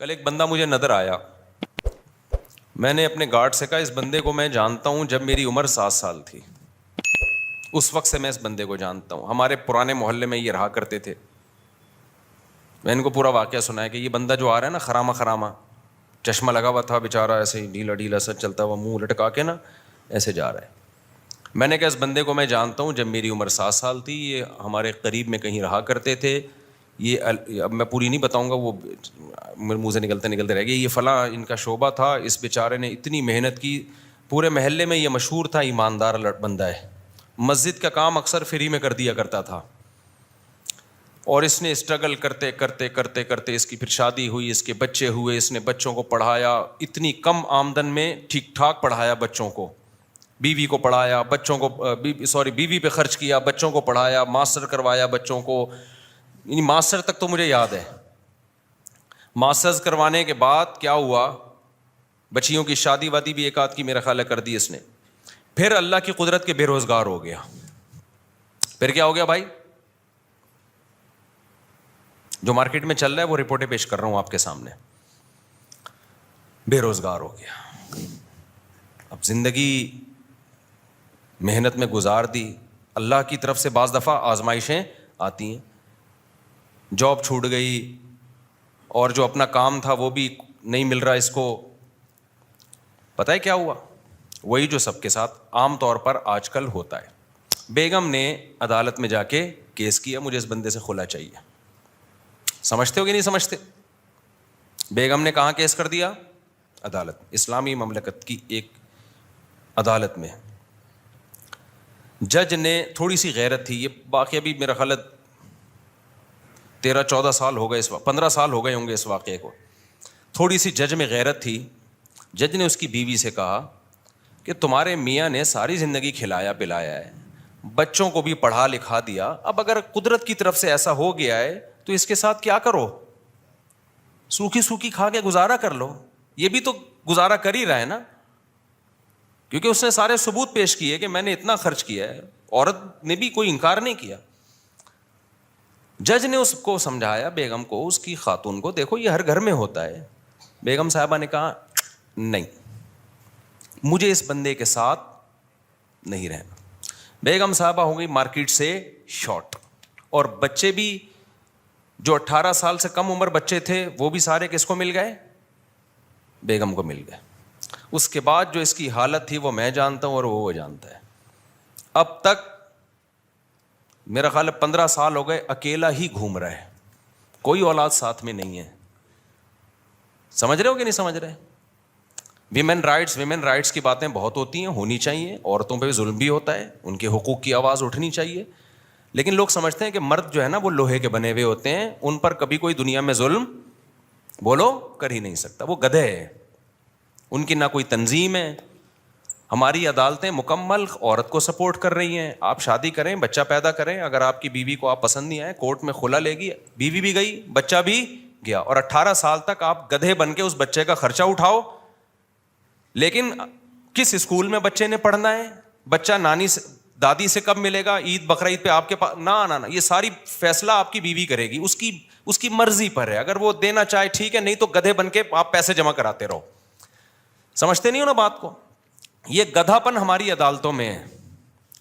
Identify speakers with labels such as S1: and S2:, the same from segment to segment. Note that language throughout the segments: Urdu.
S1: کل ایک بندہ مجھے نظر آیا. میں نے اپنے گارڈ سے کہا اس بندے کو میں جانتا ہوں جب میری عمر 7 سال تھی, اس وقت سے میں اس بندے کو جانتا ہوں. ہمارے پرانے محلے میں یہ رہا کرتے تھے. میں ان کو پورا واقعہ سنایا کہ یہ بندہ جو آ رہا ہے نا خرامہ خرامہ, چشمہ لگا ہوا تھا بیچارہ, ایسے ہی ڈھیلا ڈھیلا سا چلتا ہوا, منہ لٹکا کے نا ایسے جا رہا ہے. میں نے کہا اس بندے کو میں جانتا ہوں جب میری عمر 7 سال تھی, یہ ہمارے قریب میں کہیں رہا کرتے تھے. یہ اب میں پوری نہیں بتاؤں گا, وہ میرے منہ سے نکلتے رہ گئے. یہ فلاں ان کا شعبہ تھا, اس بیچارے نے اتنی محنت کی, پورے محلے میں یہ مشہور تھا ایماندار بندہ ہے. مسجد کا کام اکثر فری میں کر دیا کرتا تھا, اور اس نے اسٹرگل کرتے کرتے کرتے کرتے اس کی پھر شادی ہوئی, اس کے بچے ہوئے, اس نے بچوں کو پڑھایا, اتنی کم آمدن میں ٹھیک ٹھاک پڑھایا بچوں کو, بیوی کو پڑھایا, بچوں کو بیوی پہ خرچ کیا, بچوں کو پڑھایا, ماسٹر کروایا بچوں کو. یعنی ماسٹر تک تو مجھے یاد ہے. ماسٹرز کروانے کے بعد کیا ہوا, بچیوں کی شادی وادی بھی ایک آدھ کی میرا خیال ہے کر دی اس نے. پھر اللہ کی قدرت کے بے روزگار ہو گیا. پھر کیا ہو گیا بھائی, جو مارکیٹ میں چل رہا ہے وہ رپورٹیں پیش کر رہا ہوں آپ کے سامنے. بے روزگار ہو گیا. اب زندگی محنت میں گزار دی, اللہ کی طرف سے بعض دفعہ آزمائشیں آتی ہیں. جاب چھوٹ گئی, اور جو اپنا کام تھا وہ بھی نہیں مل رہا اس کو. پتہ ہے کیا ہوا, وہی جو سب کے ساتھ عام طور پر آج کل ہوتا ہے. بیگم نے عدالت میں جا کے کیس کیا, مجھے اس بندے سے خلا چاہیے. سمجھتے ہو کہ نہیں سمجھتے؟ بیگم نے کہاں کیس کر دیا؟ عدالت, اسلامی مملکت کی ایک عدالت میں. جج نے, تھوڑی سی غیرت تھی, یہ واقعہ بھی میرا خیال 13-14 سال ہو گئے, 15 سال ہو گئے ہوں گے اس واقعے کو. تھوڑی سی جج میں غیرت تھی. جج نے اس کی بیوی سے کہا کہ تمہارے میاں نے ساری زندگی کھلایا پلایا ہے, بچوں کو بھی پڑھا لکھا دیا, اب اگر قدرت کی طرف سے ایسا ہو گیا ہے تو اس کے ساتھ کیا کرو, سوکھی سوکھی کھا کے گزارا کر لو. یہ بھی تو گزارا کر ہی رہا ہے نا, کیونکہ اس نے سارے ثبوت پیش کیے کہ میں نے اتنا خرچ کیا ہے. عورت نے بھی کوئی انکار نہیں کیا. جج نے اس کو سمجھایا, بیگم کو, اس کی خاتون کو, دیکھو یہ ہر گھر میں ہوتا ہے. بیگم صاحبہ نے کہا نہیں, مجھے اس بندے کے ساتھ نہیں رہنا. بیگم صاحبہ ہو گئی مارکیٹ سے شارٹ, اور بچے بھی جو 18 سال سے کم عمر بچے تھے وہ بھی سارے کس کو مل گئے؟ بیگم کو مل گئے. اس کے بعد جو اس کی حالت تھی وہ میں جانتا ہوں اور وہ جانتا ہے. اب تک میرا خیال ہے 15 سال ہو گئے اکیلا ہی گھوم رہا ہے, کوئی اولاد ساتھ میں نہیں ہے. سمجھ رہے ہو کہ نہیں سمجھ رہے؟ ویمن رائٹس کی باتیں بہت ہوتی ہیں, ہونی چاہیے. عورتوں پہ ظلم بھی ہوتا ہے, ان کے حقوق کی آواز اٹھنی چاہیے. لیکن لوگ سمجھتے ہیں کہ مرد جو ہے نا وہ لوہے کے بنے ہوئے ہوتے ہیں, ان پر کبھی کوئی دنیا میں ظلم بولو کر ہی نہیں سکتا. وہ گدھے ہیں, ان کی نہ کوئی تنظیم ہے. ہماری عدالتیں مکمل عورت کو سپورٹ کر رہی ہیں. آپ شادی کریں, بچہ پیدا کریں, اگر آپ کی بیوی کو آپ پسند نہیں آئے, کورٹ میں خلا لے گی, بیوی بھی گئی, بچہ بھی گیا, اور 18 سال تک آپ گدھے بن کے اس بچے کا خرچہ اٹھاؤ. لیکن کس اسکول میں بچے نے پڑھنا ہے, بچہ نانی سے دادی سے کب ملے گا, عید بقرعید پہ آپ کے پاس, نہ, یہ ساری فیصلہ آپ کی بیوی کرے گی. اس کی مرضی پر ہے, اگر وہ دینا چاہے ٹھیک ہے, نہیں تو گدھے بن کے آپ پیسے جمع کراتے رہو. سمجھتے نہیں ہو نا بات کو؟ یہ گدھا پن ہماری عدالتوں میں ہے.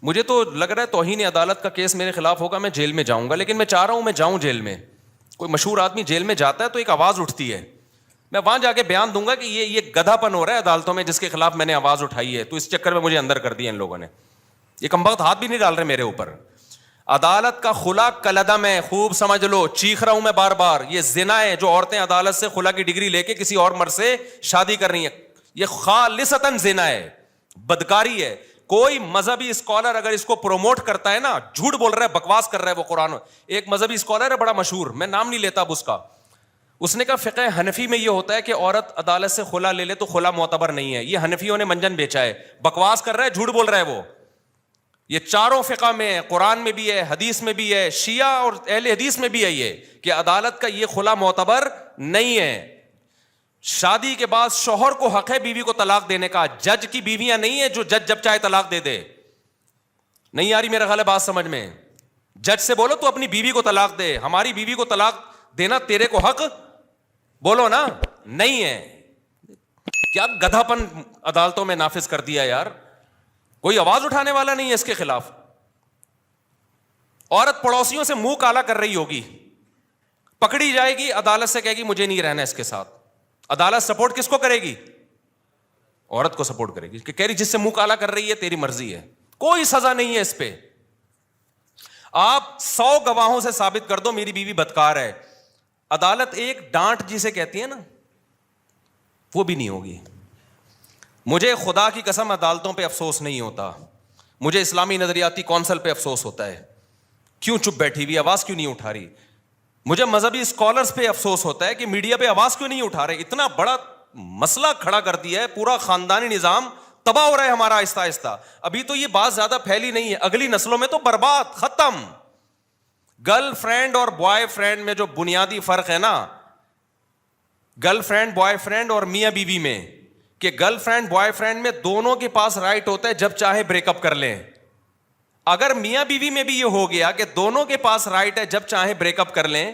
S1: مجھے تو لگ رہا ہے توہین عدالت کا کیس میرے خلاف ہوگا, میں جیل میں جاؤں گا. لیکن میں چاہ رہا ہوں میں جاؤں جیل میں. کوئی مشہور آدمی جیل میں جاتا ہے تو ایک آواز اٹھتی ہے, میں وہاں جا کے بیان دوں گا کہ یہ گدھا پن ہو رہا ہے عدالتوں میں, جس کے خلاف میں نے آواز اٹھائی ہے, تو اس چکر میں مجھے اندر کر دیا ان لوگوں نے. یہ کمبخت ہاتھ بھی نہیں ڈال رہے میرے اوپر. عدالت کا خلا کلدم ہے, خوب سمجھ لو, چیخ رہا ہوں میں بار بار. یہ زنا ہے جو عورتیں عدالت سے خلا کی ڈگری لے کے کسی اور مرد سے شادی کر رہی ہیں. یہ خالصتاً زنا ہے, بدکاری ہے. کوئی مذہبی اسکالر اگر اس کو پروموٹ کرتا ہے نا, جھوٹ بول رہا ہے, بکواس کر رہا ہے وہ قرآن. ایک مذہبی اسکالر ہے بڑا مشہور, میں نام نہیں لیتا اب اس کا, اس نے کہا فقہ حنفی میں یہ ہوتا ہے کہ عورت عدالت سے خلا لے لے تو خلا معتبر نہیں ہے. یہ حنفیوں نے منجن بیچا ہے, بکواس کر رہا ہے, جھوٹ بول رہا ہے وہ. یہ چاروں فقہ میں ہے, قرآن میں بھی ہے, حدیث میں بھی ہے, شیعہ اور اہل حدیث میں بھی ہے یہ, کہ عدالت کا یہ خلا معتبر نہیں ہے. شادی کے بعد شوہر کو حق ہے بیوی کو طلاق دینے کا, جج کی بیویاں نہیں ہے جو جج جب چاہے طلاق دے دے. نہیں آ رہی میرا خیال ہے بات سمجھ میں؟ جج سے بولو تو اپنی بیوی کو طلاق دے, ہماری بیوی کو طلاق دینا تیرے کو حق, بولو نا, نہیں ہے. کیا گدھا پن عدالتوں میں نافذ کر دیا یار, کوئی آواز اٹھانے والا نہیں ہے اس کے خلاف. عورت پڑوسیوں سے منہ کالا کر رہی ہوگی, پکڑی جائے گی, عدالت سے کہے گی مجھے نہیں رہنا اس کے ساتھ. عدالت سپورٹ کس کو کرے گی؟ عورت کو سپورٹ کرے گی, کہ کہہ رہی جس سے منہ کالا کر رہی ہے تیری مرضی ہے, کوئی سزا نہیں ہے اس پہ. آپ 100 گواہوں سے ثابت کر دو میری بیوی بدکار ہے, عدالت ایک ڈانٹ جسے کہتی ہے نا وہ بھی نہیں ہوگی. مجھے خدا کی قسم عدالتوں پہ افسوس نہیں ہوتا, مجھے اسلامی نظریاتی کونسل پہ افسوس ہوتا ہے, کیوں چپ بیٹھی ہوئی, آواز کیوں نہیں اٹھا رہی. مجھے مذہبی اسکالرز پہ افسوس ہوتا ہے کہ میڈیا پہ آواز کیوں نہیں اٹھا رہے. اتنا بڑا مسئلہ کھڑا کر دیا ہے, پورا خاندانی نظام تباہ ہو رہا ہے ہمارا آہستہ آہستہ. ابھی تو یہ بات زیادہ پھیلی نہیں ہے, اگلی نسلوں میں تو برباد, ختم. گرل فرینڈ اور بوائے فرینڈ میں جو بنیادی فرق ہے نا, گرل فرینڈ بوائے فرینڈ اور میاں بیوی میں, کہ گرل فرینڈ بوائے فرینڈ میں دونوں کے پاس رائٹ ہوتا ہے جب چاہے بریک اپ کر لیں. اگر میاں بیوی میں بھی یہ ہو گیا کہ دونوں کے پاس رائٹ ہے جب چاہے بریک اپ کر لیں,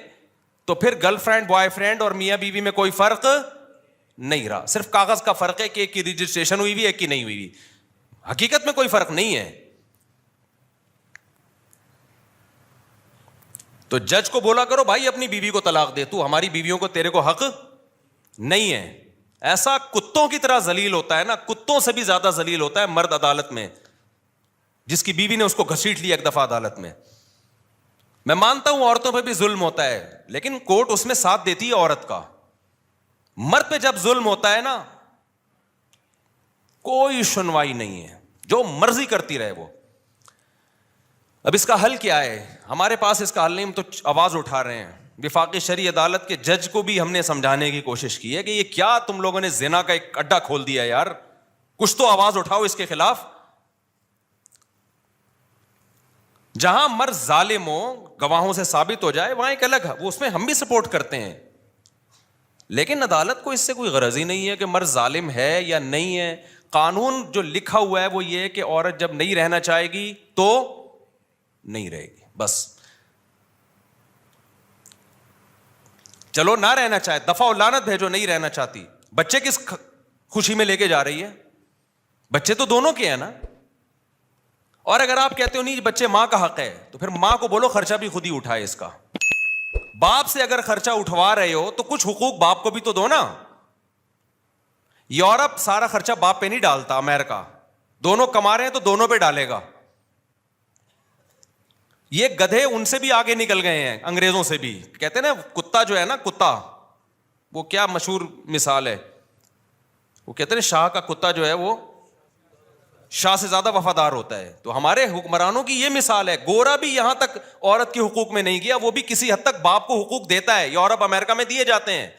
S1: تو پھر گرل فرینڈ بوائے فرینڈ اور میاں بیوی میں کوئی فرق نہیں رہا. صرف کاغذ کا فرق ہے کہ ایک کی رجسٹریشن ہوئی ہوئی ایک کی نہیں ہوئی ہوئی, حقیقت میں کوئی فرق نہیں ہے. تو جج کو بولا کرو بھائی اپنی بیوی کو طلاق دے, تو ہماری بیویوں کو تیرے کو حق نہیں ہے. ایسا کتوں کی طرح ذلیل ہوتا ہے نا, کتوں سے بھی زیادہ ذلیل ہوتا ہے مرد عدالت میں, جس کی بیوی نے اس کو گھسیٹ لیا ایک دفعہ عدالت میں. میں مانتا ہوں عورتوں پہ بھی ظلم ہوتا ہے, لیکن کورٹ اس میں ساتھ دیتی ہے عورت کا. مرد پہ جب ظلم ہوتا ہے نا کوئی سنوائی نہیں ہے, جو مرضی کرتی رہے وہ. اب اس کا حل کیا ہے؟ ہمارے پاس اس کا حل نہیں, ہم تو آواز اٹھا رہے ہیں. وفاقی شرعی عدالت کے جج کو بھی ہم نے سمجھانے کی کوشش کی ہے کہ یہ کیا تم لوگوں نے زنا کا ایک اڈا کھول دیا یار, کچھ تو آواز اٹھاؤ اس کے خلاف. جہاں مرد ظالم ہو, گواہوں سے ثابت ہو جائے, وہاں ایک الگ ہے, وہ اس میں ہم بھی سپورٹ کرتے ہیں. لیکن عدالت کو اس سے کوئی غرض ہی نہیں ہے کہ مرد ظالم ہے یا نہیں ہے. قانون جو لکھا ہوا ہے وہ یہ ہے کہ عورت جب نہیں رہنا چاہے گی تو نہیں رہے گی, بس. چلو نہ رہنا چاہے, دفعہ و لعنت بھیجو, نہیں رہنا چاہتی, بچے کس خوشی میں لے کے جا رہی ہے؟ بچے تو دونوں کے ہیں نا. اور اگر آپ کہتے ہو نہیں بچے ماں کا حق ہے, تو پھر ماں کو بولو خرچہ بھی خود ہی اٹھائے اس کا. باپ سے اگر خرچہ اٹھوا رہے ہو تو کچھ حقوق باپ کو بھی تو دو نا. یورپ سارا خرچہ باپ پہ نہیں ڈالتا, امریکہ دونوں کما رہے ہیں تو دونوں پہ ڈالے گا. یہ گدھے ان سے بھی آگے نکل گئے ہیں, انگریزوں سے بھی. کہتے ہیں نا کتا جو ہے نا, کتا, وہ کیا مشہور مثال ہے, وہ کہتے ہیں شاہ کا کتا جو ہے وہ شاہ سے زیادہ وفادار ہوتا ہے. تو ہمارے حکمرانوں کی یہ مثال ہے. گورا بھی یہاں تک عورت کے حقوق میں نہیں گیا, وہ بھی کسی حد تک باپ کو حقوق دیتا ہے. یورپ امریکہ میں دیے جاتے ہیں,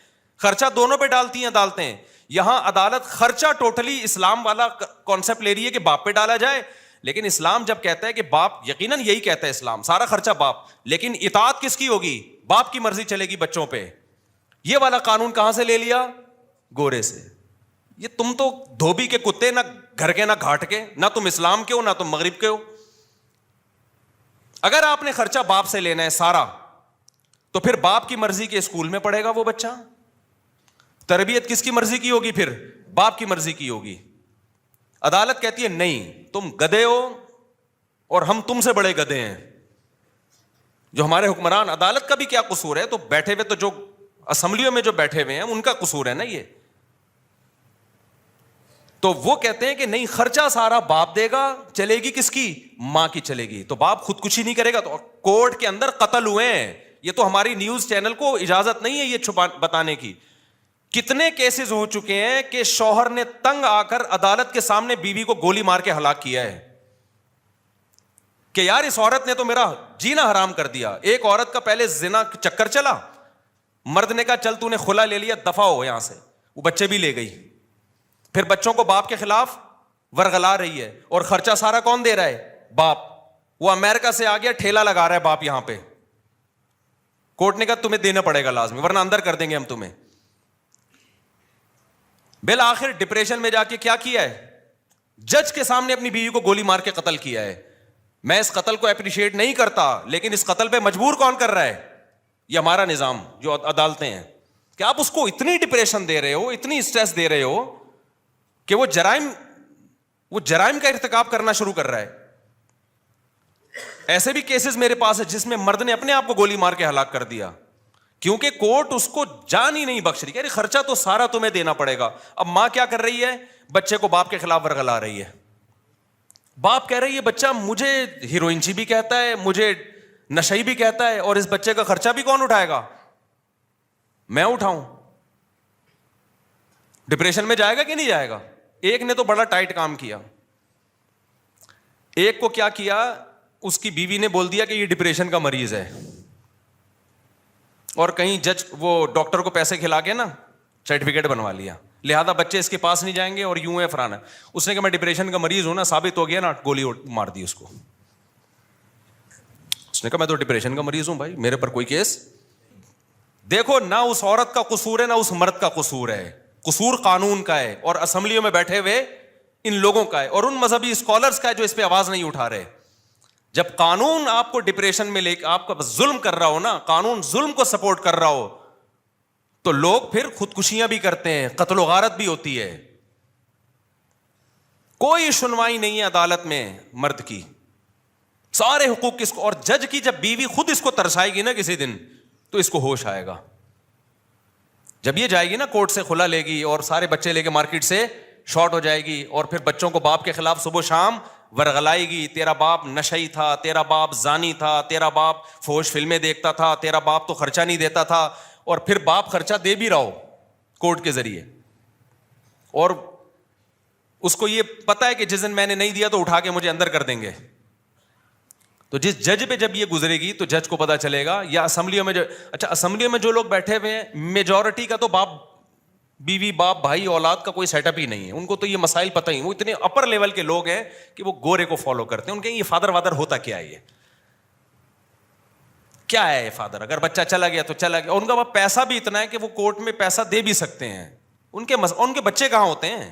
S1: خرچہ دونوں پہ ڈالتی ہیں عدالتیں. یہاں عدالت خرچہ ٹوٹلی اسلام والا کانسیپٹ لے رہی ہے کہ باپ پہ ڈالا جائے. لیکن اسلام جب کہتا ہے کہ باپ, یقیناً یہی کہتا ہے اسلام, سارا خرچہ باپ, لیکن اطاعت کس کی ہوگی؟ باپ کی مرضی چلے گی بچوں پہ. یہ والا قانون کہاں سے لے لیا؟ گورے سے. یہ تم تو دھوبی کے کتے, نہ گھر کے نہ گھاٹ کے, نہ تم اسلام کے ہو نہ تم مغرب کے ہو. اگر آپ نے خرچہ باپ سے لینا ہے سارا, تو پھر باپ کی مرضی کے اسکول میں پڑھے گا وہ بچہ. تربیت کس کی مرضی کی ہوگی؟ پھر باپ کی مرضی کی ہوگی. عدالت کہتی ہے نہیں, تم گدھے ہو اور ہم تم سے بڑے گدھے ہیں. جو ہمارے حکمران, عدالت کا بھی کیا قصور ہے؟ تو بیٹھے ہوئے, تو جو اسمبلیوں میں جو بیٹھے ہوئے ہیں ان کا قصور ہے نا یہ. تو وہ کہتے ہیں کہ نہیں, خرچہ سارا باپ دے گا, چلے گی کس کی؟ ماں کی چلے گی. تو باپ خودکشی نہیں کرے گا. تو کورٹ کے اندر قتل ہوئے ہیں. یہ تو ہماری نیوز چینل کو اجازت نہیں ہے یہ بتانے کی. کتنے کیسز ہو چکے ہیں کہ شوہر نے تنگ آ کر عدالت کے سامنے بیوی کو گولی مار کے ہلاک کیا ہے کہ یار اس عورت نے تو میرا جینا حرام کر دیا. ایک عورت کا پہلے زنا چکر چلا, مرد نے کہا چل تو نے خلا لے لیا, دفع ہو یہاں سے, وہ بچے بھی لے گئی. پھر بچوں کو باپ کے خلاف ورغلا رہی ہے, اور خرچہ سارا کون دے رہا ہے؟ باپ. وہ امریکہ سے آ گیا, ٹھیلا لگا رہا ہے باپ یہاں پہ. کورٹ نے کہا تمہیں دینا پڑے گا لازمی, ورنہ اندر کر دیں گے ہم تمہیں. بالآخر ڈپریشن میں جا کے کیا کیا ہے؟ جج کے سامنے اپنی بیوی کو گولی مار کے قتل کیا ہے. میں اس قتل کو اپریشیٹ نہیں کرتا, لیکن اس قتل پہ مجبور کون کر رہا ہے؟ یہ ہمارا نظام, جو عدالتیں ہیں, کہ آپ اس کو اتنی ڈپریشن دے رہے ہو, اتنی اسٹریس دے رہے ہو کہ وہ جرائم کا ارتکاب کرنا شروع کر رہا ہے. ایسے بھی کیسز میرے پاس ہے جس میں مرد نے اپنے آپ کو گولی مار کے ہلاک کر دیا, کیونکہ کورٹ اس کو جان ہی نہیں بخش رہی. کہ خرچہ تو سارا تمہیں دینا پڑے گا. اب ماں کیا کر رہی ہے, بچے کو باپ کے خلاف ورگلا رہی ہے. باپ کہہ رہی ہے بچہ مجھے ہیروئنچی بھی کہتا ہے, مجھے نشئی بھی کہتا ہے, اور اس بچے کا خرچہ بھی کون اٹھائے گا؟ میں اٹھاؤں. ڈپریشن میں جائے گا کہ نہیں جائے گا؟ ایک نے تو بڑا ٹائٹ کام کیا. ایک کو کیا کیا, اس کی بیوی نے بول دیا کہ یہ ڈپریشن کا مریض ہے, اور کہیں جج وہ ڈاکٹر کو پیسے کھلا کے نا سرٹیفکیٹ بنوا لیا, لہذا بچے اس کے پاس نہیں جائیں گے اور یوں ہے فرانا. اس نے کہا میں ڈپریشن کا مریض ہوں نا, ثابت ہو گیا نا, گولی مار دی اس کو. اس نے کہا میں تو ڈپریشن کا مریض ہوں بھائی, میرے پر کوئی کیس. دیکھو نہ اس عورت کا قصور ہے نہ اس مرد کا قصور ہے, قصور قانون کا ہے اور اسمبلیوں میں بیٹھے ہوئے ان لوگوں کا ہے اور ان مذہبی اسکالرز کا ہے جو اس پہ آواز نہیں اٹھا رہے. جب قانون آپ کو ڈپریشن میں لے کے آپ کا ظلم کر رہا ہو نا, قانون ظلم کو سپورٹ کر رہا ہو, تو لوگ پھر خودکشیاں بھی کرتے ہیں, قتل و غارت بھی ہوتی ہے. کوئی سنوائی نہیں ہے عدالت میں مرد کی, سارے حقوق کس کو. اور جج کی جب بیوی خود اس کو ترسائے گی نا کسی دن, تو اس کو ہوش آئے گا. جب یہ جائے گی نا کورٹ سے کھلا لے گی اور سارے بچے لے کے مارکیٹ سے شارٹ ہو جائے گی, اور پھر بچوں کو باپ کے خلاف صبح شام ورغلائے گی, تیرا باپ نشئی تھا, تیرا باپ زانی تھا, تیرا باپ فحش فلمیں دیکھتا تھا, تیرا باپ تو خرچہ نہیں دیتا تھا, اور پھر باپ خرچہ دے بھی رہا ہو کورٹ کے ذریعے, اور اس کو یہ پتا ہے کہ جس دن میں نے نہیں دیا تو اٹھا کے مجھے اندر کر دیں گے. تو جس جج پہ جب یہ گزرے گی تو جج کو پتا چلے گا. یا اسمبلیوں میں اسمبلیوں میں جو لوگ بیٹھے ہوئے ہیں, میجورٹی کا تو باپ بیوی باپ بھائی اولاد کا کوئی سیٹ اپ ہی نہیں ہے. ان کو تو یہ مسائل پتہ ہی, وہ اتنے اپر لیول کے لوگ ہیں کہ وہ گورے کو فالو کرتے ہیں. ان کے یہ فادر وادر ہوتا کیا ہے, یہ کیا ہے فادر؟ اگر بچہ چلا گیا تو چلا گیا. اور ان کا پیسہ بھی اتنا ہے کہ وہ کورٹ میں پیسہ دے بھی سکتے ہیں. ان کے بچے کہاں ہوتے ہیں؟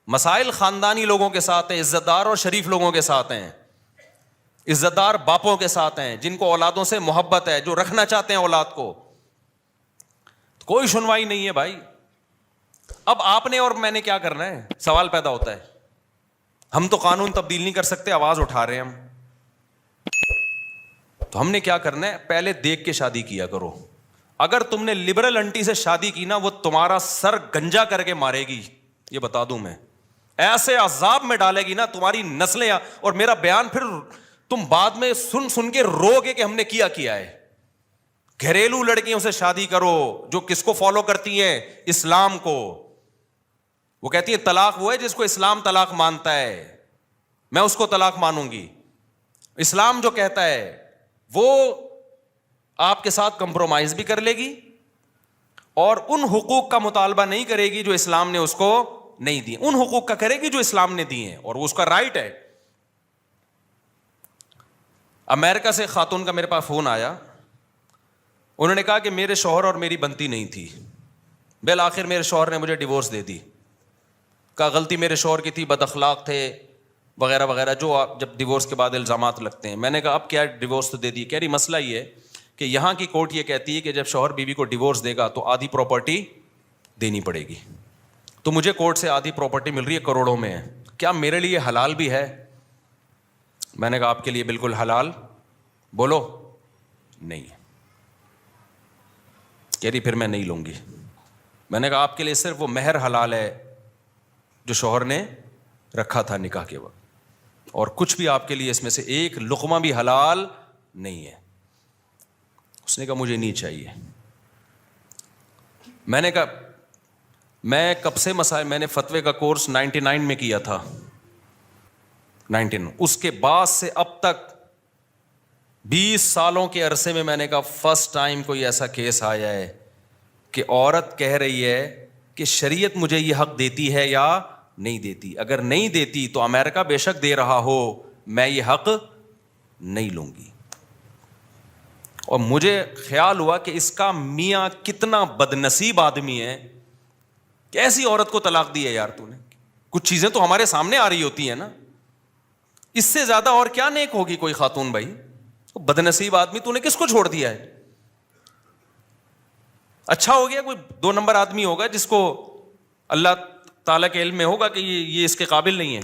S1: مسائل خاندانی لوگوں کے ساتھ ہیں, عزت دار اور شریف لوگوں کے ساتھ ہیں, عزت دار باپوں کے ساتھ ہیں, جن کو اولادوں سے محبت ہے, جو رکھنا چاہتے ہیں اولاد کو. کوئی سنوائی نہیں ہے بھائی. اب آپ نے اور میں نے کیا کرنا ہے؟ سوال پیدا ہوتا ہے. ہم تو قانون تبدیل نہیں کر سکتے, آواز اٹھا رہے ہیں ہم, تو ہم نے کیا کرنا ہے؟ پہلے دیکھ کے شادی کیا کرو. اگر تم نے لبرل انٹی سے شادی کی نا, وہ تمہارا سر گنجا کر کے مارے گی, یہ بتا دوں میں. ایسے عذاب میں ڈالے گی نا تمہاری نسلیں, اور میرا بیان پھر تم بعد میں سن کے رو گے کہ ہم نے کیا ہے. گھریلو لڑکیوں سے شادی کرو جو کس کو فالو کرتی ہیں؟ اسلام کو. وہ کہتی ہے طلاق وہ ہے جس کو اسلام طلاق مانتا ہے, میں اس کو طلاق مانوں گی. اسلام جو کہتا ہے وہ آپ کے ساتھ کمپرومائز بھی کر لے گی, اور ان حقوق کا مطالبہ نہیں کرے گی جو اسلام نے اس کو نہیں دی, ان حقوق کا کرے گی جو اسلام نے دیے ہیں, اور وہ اس کا رائٹ ہے. امریکہ سے خاتون کا میرے پاس فون آیا, انہوں نے کہا کہ میرے شوہر اور میری بنتی نہیں تھی, بالآخر میرے شوہر نے مجھے ڈیورس دے دی. کہا غلطی میرے شوہر کی تھی, بد اخلاق تھے وغیرہ وغیرہ, جو آپ جب ڈیورس کے بعد الزامات لگتے ہیں. میں نے کہا اب کیا ڈیورس تو دے دی. کہہ رہی مسئلہ یہ ہے کہ یہاں کی کورٹ یہ کہتی ہے کہ جب شوہر بیوی کو ڈیورس دے گا تو آدھی پراپرٹی دینی پڑے گی. تو مجھے کورٹ سے آدھی پراپرٹی مل رہی ہے, کروڑوں میں ہے. کیا میرے لیے حلال بھی ہے؟ میں نے کہا آپ کے لیے بالکل حلال بولو نہیں. کہہ رہی پھر میں نہیں لوں گی. میں نے کہا آپ کے لیے صرف وہ مہر حلال ہے جو شوہر نے رکھا تھا نکاح کے وقت, اور کچھ بھی آپ کے لیے اس میں سے ایک لقمہ بھی حلال نہیں ہے. اس نے کہا مجھے نہیں چاہیے. میں نے کہا میں کب سے مسائل, میں نے فتوے کا کورس 99 میں کیا تھا, 19, اس کے بعد سے اب تک 20 سالوں کے عرصے میں نے کہا فرسٹ ٹائم کوئی ایسا کیس آیا ہے کہ عورت کہہ رہی ہے کہ شریعت مجھے یہ حق دیتی ہے یا نہیں دیتی. اگر نہیں دیتی تو امریکہ بے شک دے رہا ہو, میں یہ حق نہیں لوں گی. اور مجھے خیال ہوا کہ اس کا میاں کتنا بدنصیب آدمی ہے کہ ایسی عورت کو طلاق دی ہے. یار تو نے, کچھ چیزیں تو ہمارے سامنے آ رہی ہوتی ہیں نا, اس سے زیادہ اور کیا نیک ہوگی کوئی خاتون بھائی؟ بدنصیب آدمی, تو نے کس کو چھوڑ دیا ہے؟ اچھا ہو گیا کوئی 2 نمبر آدمی ہوگا جس کو اللہ تعالیٰ کے علم میں ہوگا کہ یہ اس کے قابل نہیں ہے.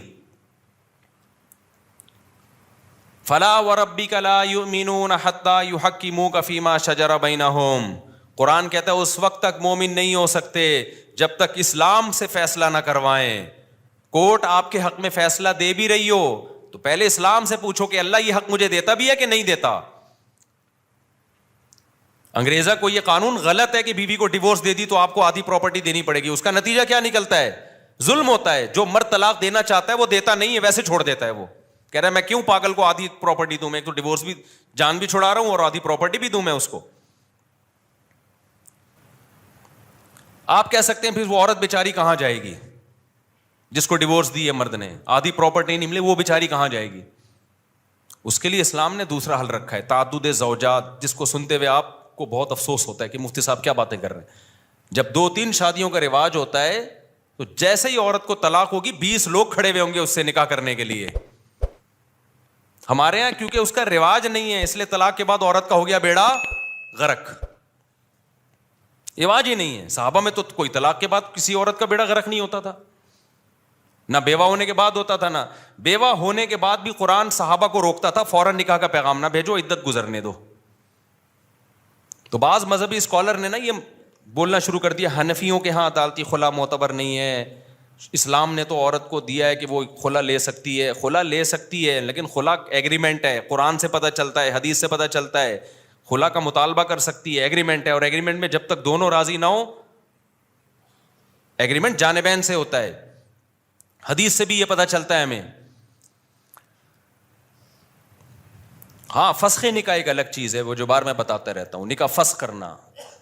S1: فلا وربک لا یؤمنون حتی یحکموک فیما شجر بینہم. قرآن کہتا ہے اس وقت تک مومن نہیں ہو سکتے جب تک اسلام سے فیصلہ نہ کروائیں. کورٹ آپ کے حق میں فیصلہ دے بھی رہی ہو تو پہلے اسلام سے پوچھو کہ اللہ یہ حق مجھے دیتا بھی ہے کہ نہیں دیتا. انگریزا کو یہ قانون غلط ہے کہ بیوی کو ڈیورس دے دی تو آپ کو آدھی پراپرٹی دینی پڑے گی. اس کا نتیجہ کیا نکلتا ہے؟ ظلم ہوتا ہے. جو مرد طلاق دینا چاہتا ہے وہ دیتا نہیں ہے, ویسے چھوڑ دیتا ہے. وہ کہہ رہا ہے میں کیوں پاگل کو آدھی پراپرٹی دوں, میں ایک تو ڈیورس بھی جان بھی چھڑا رہا ہوں اور آدھی پراپرٹی بھی دوں میں اس کو. آپ کہہ سکتے ہیں پھر وہ عورت بیچاری کہاں جائے گی جس کو ڈیورس دی ہے مرد نے, آدھی پراپرٹی نہیں ملے, وہ بیچاری کہاں جائے گی؟ اس کے لیے اسلام نے دوسرا حل رکھا ہے, تعدد زوجات, جس کو سنتے ہوئے آپ کو بہت افسوس ہوتا ہے کہ مفتی صاحب کیا باتیں کر رہے ہیں. جب 2-3 شادیوں کا رواج ہوتا ہے تو جیسے ہی عورت کو طلاق ہوگی 20 لوگ کھڑے ہوئے ہوں گے اس سے نکاح کرنے کے لیے. ہمارے یہاں کیونکہ اس کا رواج نہیں ہے اس لیے طلاق کے بعد عورت کا ہو گیا بیڑا غرق. رواج ہی نہیں ہے. صحابہ میں تو کوئی طلاق کے بعد کسی عورت کا بیڑا غرق نہیں ہوتا تھا, نہ بیوہ ہونے کے بعد ہوتا تھا, نہ بیوہ ہونے کے بعد بھی قرآن صحابہ کو روکتا تھا فوراً نکاح کا پیغام نہ بھیجو, عدت گزرنے دو. تو بعض مذہبی اسکالر نے نا یہ بولنا شروع کر دیا حنفیوں کے ہاں عدالتی خلا معتبر نہیں ہے, اسلام نے تو عورت کو دیا ہے کہ وہ خلا لے سکتی ہے. خلا لے سکتی ہے لیکن خلا ایگریمنٹ ہے, قرآن سے پتہ چلتا ہے, حدیث سے پتہ چلتا ہے. خلا کا مطالبہ کر سکتی ہے, ایگریمنٹ ہے, اور ایگریمنٹ میں جب تک دونوں راضی نہ ہو, ایگریمنٹ جانبین سے ہوتا ہے. حدیث سے بھی یہ پتہ چلتا ہے ہمیں. ہاں فسخ نکاح ایک الگ چیز ہے, وہ جو بار میں بتاتا رہتا ہوں, نکاح فسخ کرنا.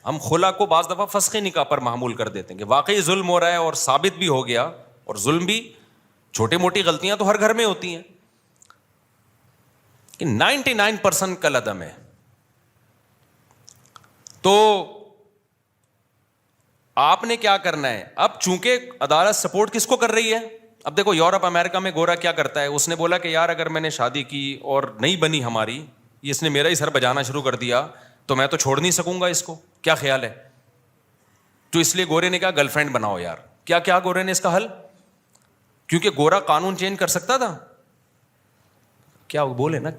S1: ہم خلا کو بعض دفعہ فسخ نکاح پر معمول کر دیتے ہیں کہ واقعی ظلم ہو رہا ہے اور ثابت بھی ہو گیا, اور ظلم بھی, چھوٹی موٹی غلطیاں تو ہر گھر میں ہوتی ہیں کہ 99% کل عدم ہے. تو آپ نے کیا کرنا ہے اب, چونکہ عدالت سپورٹ کس کو کر رہی ہے. اب دیکھو یورپ امریکہ میں گورا کیا کرتا ہے, اس نے بولا کہ یار اگر میں نے شادی کی اور نہیں بنی ہماری, اس نے میرا ہی سر بجانا شروع کر دیا تو میں تو چھوڑ نہیں سکوں گا اس کو, کیا خیال ہے؟ تو اس لیے گورے نے کہا گرل فرینڈ بناؤ. یار کیا گورے نے اس کا حل, کیونکہ گورا قانون چینج کر سکتا تھا, کیا وہ بولے نا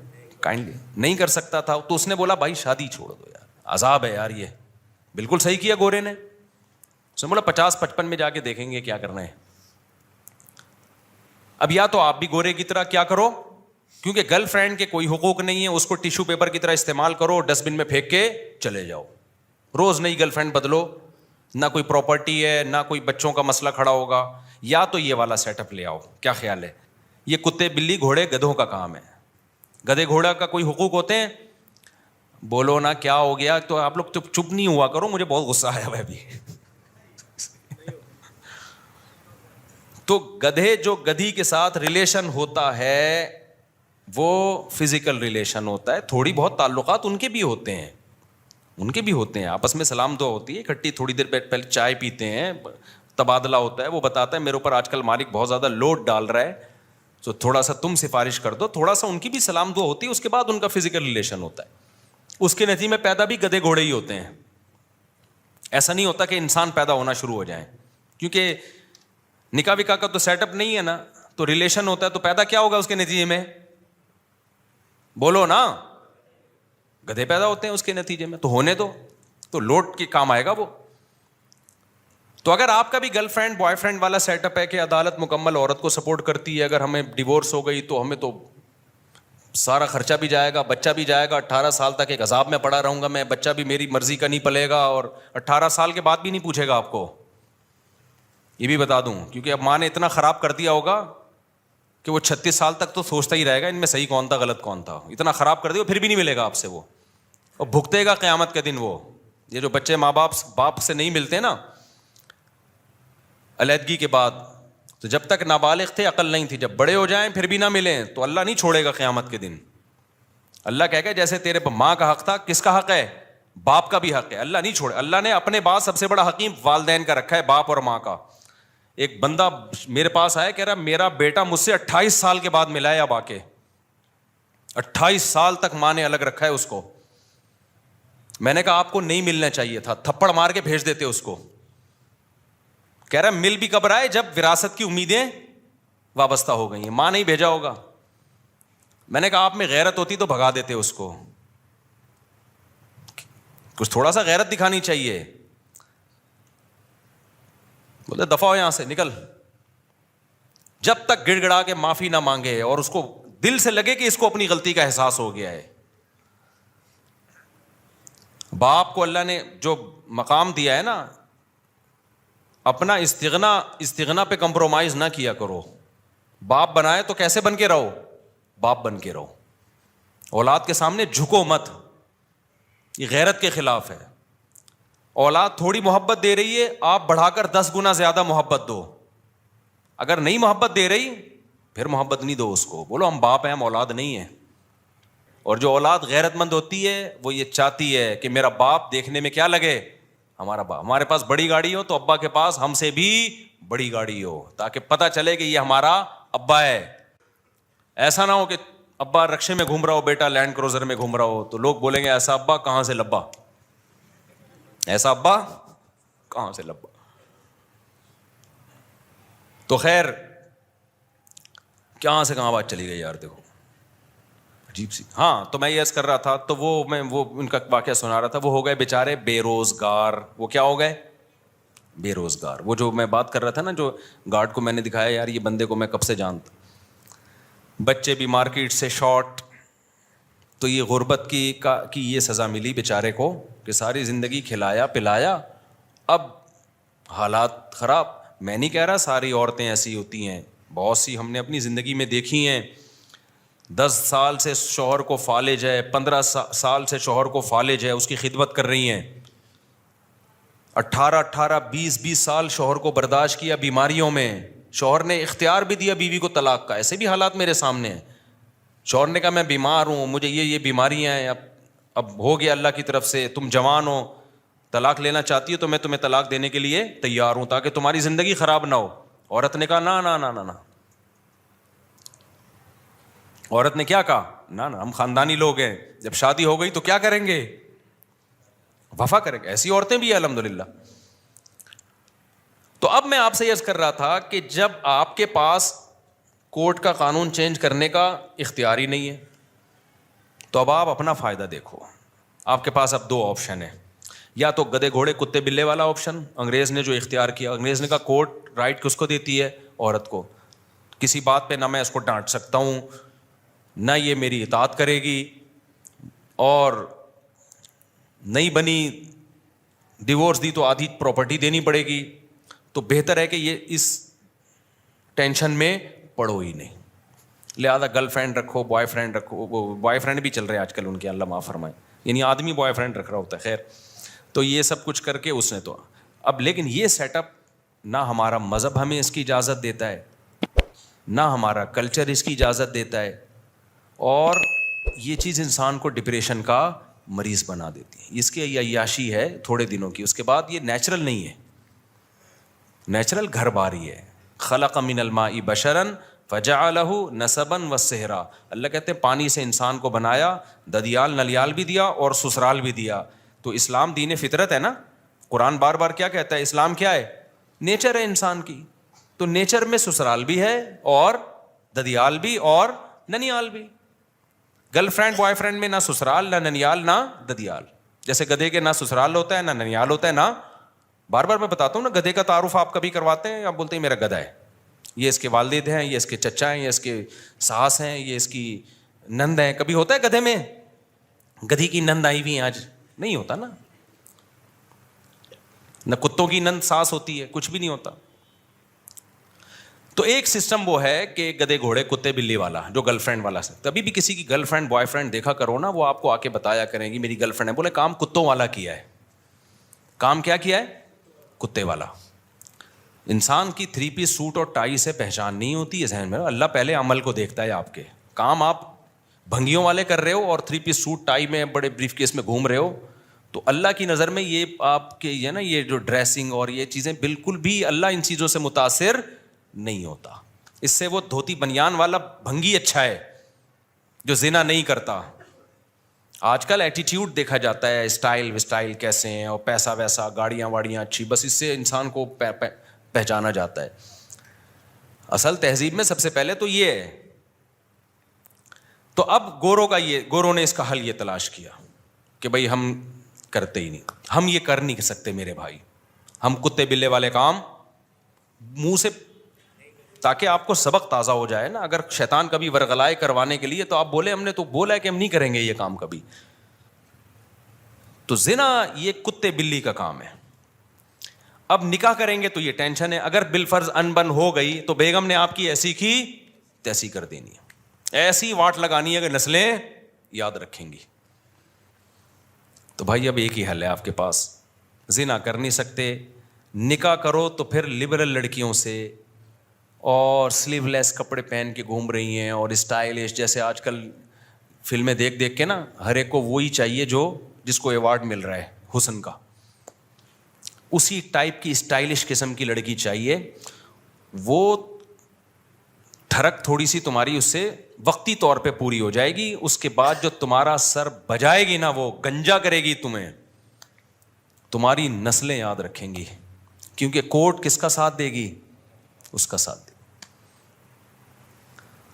S1: کائنڈلی نہیں کر سکتا تھا, تو اس نے بولا بھائی شادی چھوڑ دو یار, عذاب ہے یار. یہ بالکل صحیح کیا گورے نے. اس نے بولا 50-55 میں جا کے دیکھیں گے کیا کرنا ہے. اب یا تو آپ بھی گورے کی طرح کیا کرو, کیونکہ گرل فرینڈ کے کوئی حقوق نہیں ہے, اس کو ٹیشو پیپر کی طرح استعمال کرو, ڈسٹ بن میں پھینک کے چلے جاؤ. روز نئی گرل فرینڈ بدلو, نہ کوئی پراپرٹی ہے نہ کوئی بچوں کا مسئلہ کھڑا ہوگا. یا تو یہ والا سیٹ اپ لے آؤ. کیا خیال ہے؟ یہ کتے بلی گھوڑے گدھوں کا کام ہے. گدھے گھوڑا کا کوئی حقوق ہوتے ہیں؟ بولو نا کیا ہو گیا. تو آپ لوگ چپ نہیں ہوا کرو, مجھے بہت غصہ آیا ہوا ابھی. تو گدھے جو گدھی کے ساتھ ریلیشن ہوتا ہے وہ فزیکل ریلیشن ہوتا ہے, تھوڑی بہت تعلقات ان کے بھی ہوتے ہیں, آپس میں سلام دعا ہوتی ہے, اکٹھی تھوڑی دیر پہلے چائے پیتے ہیں, تبادلہ ہوتا ہے. وہ بتاتا ہے میرے اوپر آج کل مالک بہت زیادہ لوڈ ڈال رہا ہے تو تھوڑا سا تم سفارش کر دو, تھوڑا سا ان کی بھی سلام دعا ہوتی ہے, اس کے بعد ان کا فزیکل ریلیشن ہوتا ہے. اس کے نتیجے میں پیدا بھی گدھے گھوڑے ہی ہوتے ہیں. ایسا نہیں ہوتا کہ انسان پیدا ہونا شروع ہو جائیں, کیونکہ نکاح وکاح کا تو سیٹ اپ نہیں ہے نا, تو ریلیشن ہوتا ہے. تو پیدا کیا ہوگا اس کے نتیجے میں؟ بولو نا, گدھے پیدا ہوتے ہیں اس کے نتیجے میں. تو ہونے دو, تو لوٹ کے کام آئے گا وہ. تو اگر آپ کا بھی گرل فرینڈ بوائے فرینڈ والا سیٹ اپ ہے کہ عدالت مکمل عورت کو سپورٹ کرتی ہے, اگر ہمیں ڈیورس ہو گئی تو ہمیں تو سارا خرچہ بھی جائے گا, بچہ بھی جائے گا, 18 سال تک ایک عذاب میں پڑا رہوں گا میں, بچہ بھی میری مرضی کا نہیں پلے گا, اور 18 سال کے بعد بھی نہیں پوچھے گا آپ کو. یہ بھی بتا دوں, کیونکہ اب ماں نے اتنا خراب کر دیا ہوگا کہ وہ 36 سال تک تو سوچتا ہی رہے گا ان میں صحیح کون تھا غلط کون تھا. اتنا خراب کر دیا پھر بھی نہیں ملے گا آپ سے وہ, اور بھگتے گا قیامت کے دن وہ. یہ جو بچے ماں باپ سے نہیں ملتے نا علیحدگی کے بعد, تو جب تک نابالغ تھے عقل نہیں تھی, جب بڑے ہو جائیں پھر بھی نہ ملیں تو اللہ نہیں چھوڑے گا قیامت کے دن. اللہ کہے گا جیسے تیرے ماں کا حق تھا, کس کا حق ہے؟ باپ کا بھی حق ہے. اللہ نہیں چھوڑے. اللہ نے اپنے بعد سب سے بڑا حکیم والدین کا رکھا ہے, باپ اور ماں کا. ایک بندہ میرے پاس آیا, کہہ رہا میرا بیٹا مجھ سے 28 سال کے بعد ملا ہے, اب آ کے 28 سال تک ماں نے الگ رکھا ہے اس کو. میں نے کہا آپ کو نہیں ملنا چاہیے تھا, تھپڑ مار کے بھیج دیتے اس کو. کہہ رہا مل بھی کب رہا ہے جب وراثت کی امیدیں وابستہ ہو گئی ہیں, ماں نہیں بھیجا ہوگا. میں نے کہا آپ میں غیرت ہوتی تو بھگا دیتے اس کو, کچھ تھوڑا سا غیرت دکھانی چاہیے. بولے دفع ہو یہاں سے, نکل. جب تک گڑ گڑا کے معافی نہ مانگے اور اس کو دل سے لگے کہ اس کو اپنی غلطی کا احساس ہو گیا ہے. باپ کو اللہ نے جو مقام دیا ہے نا, اپنا استغنا پہ کمپرومائز نہ کیا کرو. باپ بنائے تو کیسے بن کے رہو, باپ بن کے رہو. اولاد کے سامنے جھکو مت, یہ غیرت کے خلاف ہے. اولاد تھوڑی محبت دے رہی ہے, آپ بڑھا کر 10 گنا زیادہ محبت دو. اگر نہیں محبت دے رہی پھر محبت نہیں دو اس کو, بولو ہم باپ ہیں, ہم اولاد نہیں ہیں. اور جو اولاد غیرت مند ہوتی ہے وہ یہ چاہتی ہے کہ میرا باپ دیکھنے میں کیا لگے, ہمارا باپ. ہمارے پاس بڑی گاڑی ہو تو ابا کے پاس ہم سے بھی بڑی گاڑی ہو, تاکہ پتہ چلے کہ یہ ہمارا ابا ہے. ایسا نہ ہو کہ ابا رکشے میں گھوم رہا ہو, بیٹا لینڈ کروزر میں گھوم رہا ہو, تو لوگ بولیں گے ایسا ابا کہاں سے لبا, ایسا ابا کہاں سے لبا. تو خیر کہاں سے کہاں بات چلی گئی یار, دیکھو عجیب سی. ہاں تو میں یہ عرض کر رہا تھا, تو وہ ان کا واقعہ سنا رہا تھا. وہ ہو گئے بیچارے بے روزگار. وہ کیا ہو گئے, بے روزگار. وہ جو میں بات کر رہا تھا نا, جو گارڈ کو میں نے دکھایا, یار یہ بندے کو میں کب سے جانتا. بچے بھی مارکیٹ سے شارٹ. تو یہ غربت کی یہ سزا ملی بیچارے کو کہ ساری زندگی کھلایا پلایا, اب حالات خراب. میں نہیں کہہ رہا ساری عورتیں ایسی ہوتی ہیں, بہت سی ہم نے اپنی زندگی میں دیکھی ہیں. 10 سال سے شوہر کو فالج ہے, 15 سال سے شوہر کو فالج ہے, اس کی خدمت کر رہی ہیں. 18 20 سال شوہر کو برداشت کیا بیماریوں میں, شوہر نے اختیار بھی دیا بیوی کو طلاق کا. ایسے بھی حالات میرے سامنے ہیں. شوہر نے کہا میں بیمار ہوں, مجھے یہ بیماریاں ہیں, اب ہو گیا اللہ کی طرف سے, تم جوان ہو, طلاق لینا چاہتی ہو تو میں تمہیں طلاق دینے کے لیے تیار ہوں تاکہ تمہاری زندگی خراب نہ ہو. عورت نے کہا نا نا نا نا نا. عورت نے کیا کہا, نا نا, ہم خاندانی لوگ ہیں, جب شادی ہو گئی تو کیا کریں گے, وفا کریں گے. ایسی عورتیں بھی ہیں الحمدللہ. تو اب میں آپ سے عرض کر رہا تھا کہ جب آپ کے پاس کورٹ کا قانون چینج کرنے کا اختیار ہی نہیں ہے, تو اب آپ اپنا فائدہ دیکھو. آپ کے پاس اب 2 آپشن ہیں, یا تو گدے گھوڑے کتے بلے والا آپشن, انگریز نے جو اختیار کیا. انگریز نے کہا کورٹ رائٹ کس کو دیتی ہے, عورت کو. کسی بات پہ نہ میں اس کو ڈانٹ سکتا ہوں, نہ یہ میری اطاعت کرے گی, اور نہیں بنی ڈیورس دی تو آدھی پراپرٹی دینی پڑے گی. تو بہتر ہے کہ یہ اس ٹینشن میں پڑو ہی نہیں. لہٰذا گرل فرینڈ رکھو, بوائے فرینڈ رکھو. بوائے فرینڈ بھی چل رہے ہیں آج کل ان کے, اللہ معاف فرمائے, یعنی آدمی بوائے فرینڈ رکھ رہا ہوتا ہے. خیر, تو یہ سب کچھ کر کے اس نے تو اب, لیکن یہ سیٹ اپ نہ ہمارا مذہب ہمیں اس کی اجازت دیتا ہے, نہ ہمارا کلچر اس کی اجازت دیتا ہے, اور یہ چیز انسان کو ڈپریشن کا مریض بنا دیتی ہے. اس کی عیاشی ہے تھوڑے دنوں کی, اس کے بعد یہ نیچرل نہیں ہے. نیچرل گھر باری ہے. خلق من الماء بشرا فجعلہ نسبا وصہرا. اللہ کہتے ہیں پانی سے انسان کو بنایا, ددیال نلیال بھی دیا اور سسرال بھی دیا. تو اسلام دین فطرت ہے نا. قرآن بار بار کیا کہتا ہے, اسلام کیا ہے, نیچر ہے انسان کی. تو نیچر میں سسرال بھی ہے اور ددیال بھی اور ننیال بھی. گرل فرینڈ بوائے فرینڈ میں نہ سسرال نہ ننیال نہ ددیال. جیسے گدھے کے نہ سسرال ہوتا ہے نہ ننیال ہوتا ہے, نہ, بار بار میں بتاتا ہوں نا, گدھے کا تعارف آپ کبھی کرواتے ہیں, آپ بولتے ہیں میرا گدھا ہے, یہ اس کے والد ہیں, یہ اس کے چچا ہیں, یہ اس کے ساس ہیں, یہ اس کی نند ہیں. کبھی ہوتا ہے گدھے میں گدھی کی نند آئی ہوئی ہیں آج, نہیں ہوتا نا. نہ کتوں کی نند ساس ہوتی ہے, کچھ بھی نہیں ہوتا. تو ایک سسٹم وہ ہے کہ گدھے گھوڑے کتے بلی والا, جو گرل فرینڈ والا ہے. کبھی بھی کسی کی گرل فرینڈ بوائے فرینڈ دیکھا کرو نا, وہ آپ کو آ کے بتایا کریں گی میری گرل فرینڈ ہے, بولے کام کتوں والا کیا ہے. کام کیا کیا ہے, کتے والا. انسان کی 3 پیس سوٹ اور ٹائی سے پہچان نہیں ہوتی ہے ذہن میں. اللہ پہلے عمل کو دیکھتا ہے. آپ کے کام آپ بھنگیوں والے کر رہے ہو اور 3 پیس سوٹ ٹائی میں بڑے بریف کیس میں گھوم رہے ہو, تو اللہ کی نظر میں یہ آپ کے یہ نا, یہ جو ڈریسنگ اور یہ چیزیں بالکل بھی اللہ ان چیزوں سے متاثر نہیں ہوتا. اس سے وہ دھوتی بنیان والا بھنگی اچھا ہے جو زنا نہیں کرتا. آج کل ایٹیٹیوڈ دیکھا جاتا ہے, اسٹائل وسٹائل کیسے ہیں, اور پیسہ ویسا, گاڑیاں واڑیاں اچھی, بس اس سے انسان کو پہچانا جاتا ہے. اصل تہذیب میں سب سے پہلے تو یہ ہے. تو اب گوروں نے اس کا حل یہ تلاش کیا کہ بھائی ہم کرتے ہی نہیں, ہم یہ کر نہیں سکتے میرے بھائی, ہم کتے بلے والے کام منہ سے, تاکہ آپ کو سبق تازہ ہو جائے نا. اگر شیطان کبھی ورغلائے کروانے کے لیے تو آپ بولے ہم نے تو بولا ہے کہ ہم نہیں کریں گے یہ کام کبھی. تو زنا یہ کتے بلی کا کام ہے. اب نکاح کریں گے تو یہ ٹینشن ہے, اگر بالفرض انبن ہو گئی تو بیگم نے آپ کی ایسی کی تیسی کر دینی ہے, ایسی واٹ لگانی ہے کہ نسلیں یاد رکھیں گی. تو بھائی اب ایک ہی حل ہے آپ کے پاس, زنا کر نہیں سکتے, نکاح کرو تو پھر لبرل لڑکیوں سے, اور سلیو لیس کپڑے پہن کے گھوم رہی ہیں, اور اسٹائلش, جیسے آج کل فلمیں دیکھ دیکھ کے نا ہر ایک کو وہی چاہیے جس کو ایوارڈ مل رہا ہے حسن کا, اسی ٹائپ کی اسٹائلش قسم کی لڑکی چاہیے. وہ ٹھڑک تھوڑی سی تمہاری اس سے وقتی طور پہ پوری ہو جائے گی, اس کے بعد جو تمہارا سر بجائے گی نا, وہ گنجا کرے گی تمہیں, تمہاری نسلیں یاد رکھیں گی, کیونکہ کورٹ کس کا ساتھ دے گی, اس کا ساتھ دے گی.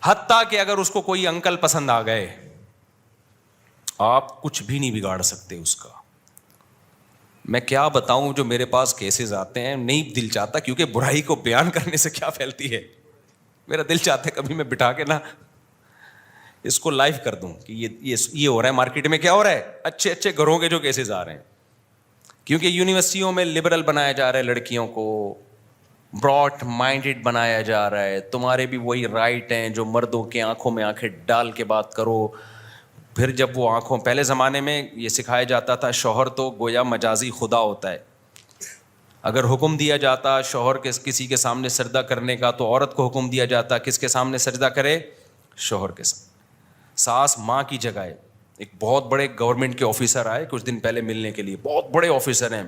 S1: حتیٰ کہ اگر اس کو کوئی انکل پسند آ گئے, آپ کچھ بھی نہیں بگاڑ سکتے اس کا. میں کیا بتاؤں, جو میرے پاس کیسز آتے ہیں, نہیں دل چاہتا, کیونکہ برائی کو بیان کرنے سے کیا پھیلتی ہے, میرا دل چاہتا ہے کبھی میں بٹھا کے نا اس کو لائیو کر دوں کہ یہ ہو رہا ہے مارکیٹ میں, کیا ہو رہا ہے, اچھے اچھے گھروں کے جو کیسز آ رہے ہیں. کیونکہ یونیورسٹیوں میں لبرل بنایا جا رہا ہے لڑکیوں کو, براڈ مائنڈڈ بنایا جا رہا ہے. تمہارے بھی وہی رائٹ ہیں جو مردوں کے آنکھوں میں آنکھیں ڈال کے بات کرو. پھر جب وہ آنکھوں, پہلے زمانے میں یہ سکھایا جاتا تھا شوہر تو گویا مجازی خدا ہوتا ہے, اگر حکم دیا جاتا شوہر کے کسی کے سامنے سجدہ کرنے کا تو عورت کو حکم دیا جاتا کس کے سامنے سجدہ کرے, شوہر کے سامنے. ساس ماں کی جگہ ہے. ایک بہت بڑے گورنمنٹ کے آفیسر آئے کچھ دن پہلے ملنے کے لیے, بہت بڑے آفیسر ہیں.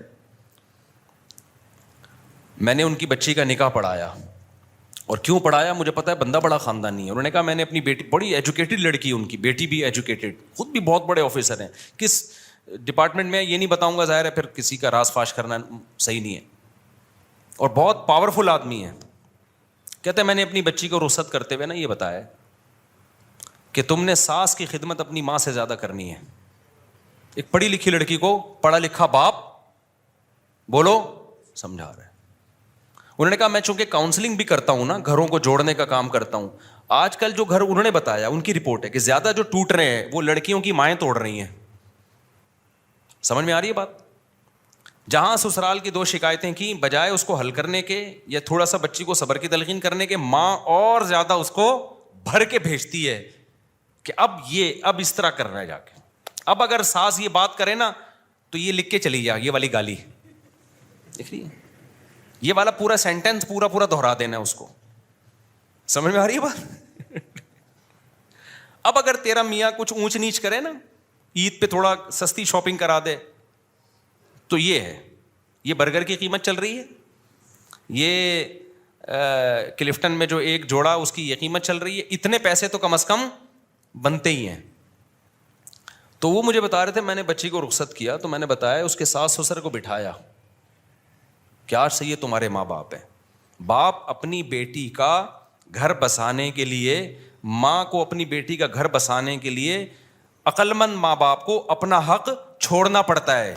S1: میں نے ان کی بچی کا نکاح پڑھایا, اور کیوں پڑھایا مجھے پتا ہے, بندہ بڑا خاندانی ہے. انہوں نے کہا میں نے اپنی بیٹی, بڑی ایجوکیٹڈ لڑکی, ان کی بیٹی بھی ایجوکیٹڈ, خود بھی بہت بڑے آفیسر ہیں, کس ڈپارٹمنٹ میں یہ نہیں بتاؤں گا, ظاہر ہے پھر کسی کا راز فاش کرنا صحیح نہیں ہے, اور بہت پاورفل آدمی ہے. کہتے ہیں میں نے اپنی بچی کو رخصت کرتے ہوئے نا یہ بتایا کہ تم نے ساس کی خدمت اپنی ماں سے زیادہ کرنی ہے. ایک پڑھی لکھی لڑکی کو پڑھا لکھا باپ بولو سمجھا رہا ہے. انہوں نے کہا میں چونکہ کاؤنسلنگ بھی کرتا ہوں نا, گھروں کو جوڑنے کا کام کرتا ہوں, آج کل جو گھر انہوں نے بتایا ان کی رپورٹ ہے کہ زیادہ جو ٹوٹ رہے ہیں وہ لڑکیوں کی مائیں توڑ رہی ہیں. سمجھ میں آ رہی ہے بات؟ جہاں سسرال کی 2 شکایتیں کی, بجائے اس کو حل کرنے کے یا تھوڑا سا بچی کو صبر کی تلقین کرنے کے, ماں اور زیادہ اس کو بھر کے بھیجتی ہے کہ اب اس طرح کرنا ہے جا کے. اب اگر ساس یہ بات کرے نا تو یہ لکھ کے چلی جا, یہ والی گالی دیکھ رہی ہے, یہ والا پورا سینٹینس پورا دہرا دینا ہے اس کو. سمجھ میں آ رہی ہے بات؟ اب اگر تیرا میاں کچھ اونچ نیچ کرے نا, عید پہ تھوڑا سستی شاپنگ کرا دے, تو یہ ہے, یہ برگر کی قیمت چل رہی ہے, یہ کلفٹن میں جو ایک جوڑا اس کی یہ قیمت چل رہی ہے, اتنے پیسے تو کم از کم بنتے ہی ہیں. تو وہ مجھے بتا رہے تھے, میں نے بچی کو رخصت کیا تو میں نے بتایا اس کے ساس سسر کو بٹھایا, کیا صحیح ہے تمہارے ماں باپ ہیں, باپ اپنی بیٹی کا گھر بسانے کے لیے, ماں کو اپنی بیٹی کا گھر بسانے کے لیے, عقل مند ماں باپ کو اپنا حق چھوڑنا پڑتا ہے.